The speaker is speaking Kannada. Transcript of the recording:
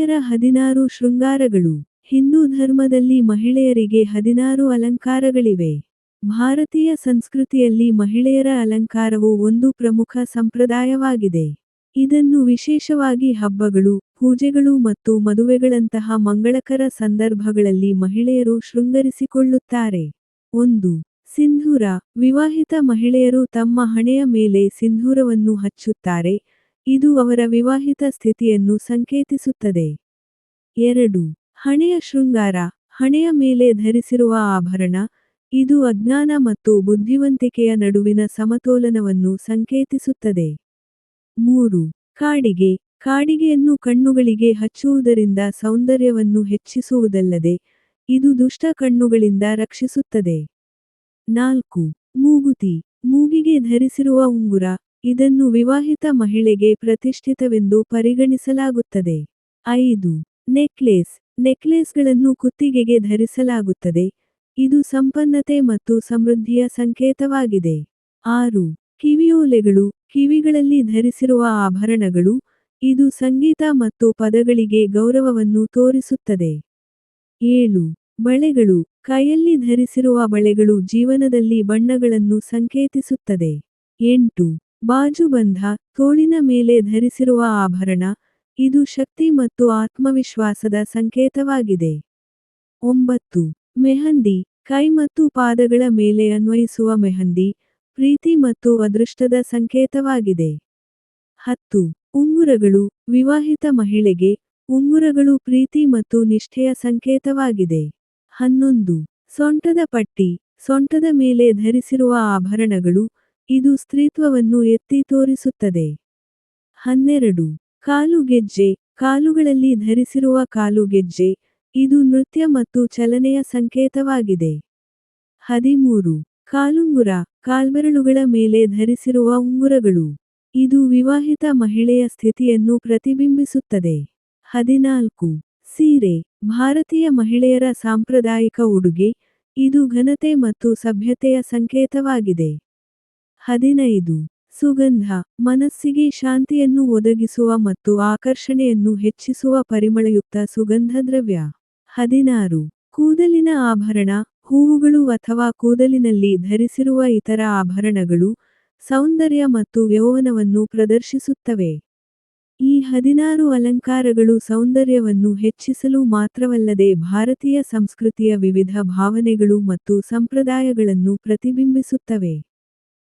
ಮಹಿಳೆಯರ 16 ಶೃಂಗಾರಗಳು. ಹಿಂದೂ ಧರ್ಮದಲ್ಲಿ ಮಹಿಳೆಯರಿಗೆ 16 ಅಲಂಕಾರಗಳಿವೆ. ಭಾರತೀಯ ಸಂಸ್ಕೃತಿಯಲ್ಲಿ ಮಹಿಳೆಯರ ಅಲಂಕಾರವು ಒಂದು ಪ್ರಮುಖ ಸಂಪ್ರದಾಯವಾಗಿದೆ. ಇದನ್ನು ವಿಶೇಷವಾಗಿ ಹಬ್ಬಗಳು, ಪೂಜೆಗಳು ಮತ್ತು ಮದುವೆಗಳಂತಹ ಮಂಗಳಕರ ಸಂದರ್ಭಗಳಲ್ಲಿ ಮಹಿಳೆಯರು ಶೃಂಗರಿಸಿಕೊಳ್ಳುತ್ತಾರೆ. 1. ಸಿಂಧೂರ. ವಿವಾಹಿತ ಮಹಿಳೆಯರು ತಮ್ಮ ಹಣೆಯ ಮೇಲೆ ಸಿಂಧೂರವನ್ನು ಹಚ್ಚುತ್ತಾರೆ, ಇದು ಅವರ ವಿವಾಹಿತ ಸ್ಥಿತಿಯನ್ನು ಸಂಕೇತಿಸುತ್ತದೆ. 2. ಹಣೆಯ ಶೃಂಗಾರ. ಹಣೆಯ ಮೇಲೆ ಧರಿಸಿರುವ ಆಭರಣ, ಇದು ಅಜ್ಞಾನ ಮತ್ತು ಬುದ್ಧಿವಂತಿಕೆಯ ನಡುವಿನ ಸಮತೋಲನವನ್ನು ಸಂಕೇತಿಸುತ್ತದೆ. 3. ಕಾಡಿಗೆ. ಕಾಡಿಗೆಯನ್ನು ಕಣ್ಣುಗಳಿಗೆ ಹಚ್ಚುವುದರಿಂದ ಸೌಂದರ್ಯವನ್ನು ಹೆಚ್ಚಿಸುವುದಲ್ಲದೆ, ಇದು ದುಷ್ಟ ಕಣ್ಣುಗಳಿಂದ ರಕ್ಷಿಸುತ್ತದೆ. 4. ಮೂಗುತಿ. ಮೂಗಿಗೆ ಧರಿಸಿರುವ ಉಂಗುರ, ಇದನ್ನು ವಿವಾಹಿತ ಮಹಿಳೆಗೆ ಪ್ರತಿಷ್ಠಿತವೆಂದು ಪರಿಗಣಿಸಲಾಗುತ್ತದೆ. 5. ನೆಕ್ಲೇಸ್. ನೆಕ್ಲೇಸ್ಗಳನ್ನು ಕುತ್ತಿಗೆಗೆ ಧರಿಸಲಾಗುತ್ತದೆ, ಇದು ಸಂಪನ್ನತೆ ಮತ್ತು ಸಮೃದ್ಧಿಯ ಸಂಕೇತವಾಗಿದೆ. 6. ಕಿವಿಯೋಲೆಗಳು. ಕಿವಿಗಳಲ್ಲಿ ಧರಿಸಿರುವ ಆಭರಣಗಳು, ಇದು ಸಂಗೀತ ಮತ್ತು ಪದಗಳಿಗೆ ಗೌರವವನ್ನು ತೋರಿಸುತ್ತದೆ. 7. ಬಳೆಗಳು. ಕೈಯಲ್ಲಿ ಧರಿಸಿರುವ ಬಳೆಗಳು ಜೀವನದಲ್ಲಿ ಬಣ್ಣಗಳನ್ನು ಸಂಕೇತಿಸುತ್ತದೆ. 8. ಬಾಜುಬಂಧ. ತೋಳಿನ ಮೇಲೆ ಧರಿಸಿರುವ ಆಭರಣ, ಇದು ಶಕ್ತಿ ಮತ್ತು ಆತ್ಮವಿಶ್ವಾಸದ ಸಂಕೇತವಾಗಿದೆ. 9. ಮೆಹಂದಿ. ಕೈ ಮತ್ತು ಪಾದಗಳ ಮೇಲೆ ಅನ್ವಯಿಸುವ ಮೆಹಂದಿ, ಪ್ರೀತಿ ಮತ್ತು ಅದೃಷ್ಟದ ಸಂಕೇತವಾಗಿದೆ. 10. ಉಂಗುರಗಳು. ವಿವಾಹಿತ ಮಹಿಳೆಗೆ, ಉಂಗುರಗಳು ಪ್ರೀತಿ ಮತ್ತು ನಿಷ್ಠೆಯ ಸಂಕೇತವಾಗಿದೆ. 11. ಸೊಂಟದ ಪಟ್ಟಿ. ಸೊಂಟದ ಮೇಲೆ ಧರಿಸಿರುವ ಆಭರಣಗಳು, ಇದು ಸ್ತ್ರೀತ್ವವನ್ನು ಎತ್ತಿ ತೋರಿಸುತ್ತದೆ. 12. ಕಾಲುಗೆಜ್ಜೆ. ಕಾಲುಗಳಲ್ಲಿ ಧರಿಸಿರುವ ಕಾಲುಗೆಜ್ಜೆ, ಇದು ನೃತ್ಯ ಮತ್ತು ಚಲನೆಯ ಸಂಕೇತವಾಗಿದೆ. 13. ಕಾಲುಂಗುರ. ಕಾಲ್ಬೆರಳುಗಳ ಮೇಲೆ ಧರಿಸಿರುವ ಉಂಗುರಗಳು, ಇದು ವಿವಾಹಿತ ಮಹಿಳೆಯ ಸ್ಥಿತಿಯನ್ನು ಪ್ರತಿಬಿಂಬಿಸುತ್ತದೆ. 14. ಸೀರೆ. ಭಾರತೀಯ ಮಹಿಳೆಯರ ಸಾಂಪ್ರದಾಯಿಕ ಉಡುಗೆ, ಇದು ಘನತೆ ಮತ್ತು ಸಭ್ಯತೆಯ ಸಂಕೇತವಾಗಿದೆ. 15. ಸುಗಂಧ. ಮನಸ್ಸಿಗೆ ಶಾಂತಿಯನ್ನು ಒದಗಿಸುವ ಮತ್ತು ಆಕರ್ಷಣೆಯನ್ನು ಹೆಚ್ಚಿಸುವ ಪರಿಮಳಯುಕ್ತ ಸುಗಂಧ ದ್ರವ್ಯ. 16. ಕೂದಲಿನ ಆಭರಣ. ಹೂವುಗಳು ಅಥವಾ ಕೂದಲಿನಲ್ಲಿ ಧರಿಸಿರುವ ಇತರ ಆಭರಣಗಳು, ಸೌಂದರ್ಯ ಮತ್ತು ಯೌವನವನ್ನು ಪ್ರದರ್ಶಿಸುತ್ತವೆ. ಈ 16 ಅಲಂಕಾರಗಳು ಸೌಂದರ್ಯವನ್ನು ಹೆಚ್ಚಿಸಲು ಮಾತ್ರವಲ್ಲದೆ ಭಾರತೀಯ ಸಂಸ್ಕೃತಿಯ ವಿವಿಧ ಭಾವನೆಗಳು ಮತ್ತು ಸಂಪ್ರದಾಯಗಳನ್ನು ಪ್ರತಿಬಿಂಬಿಸುತ್ತವೆ.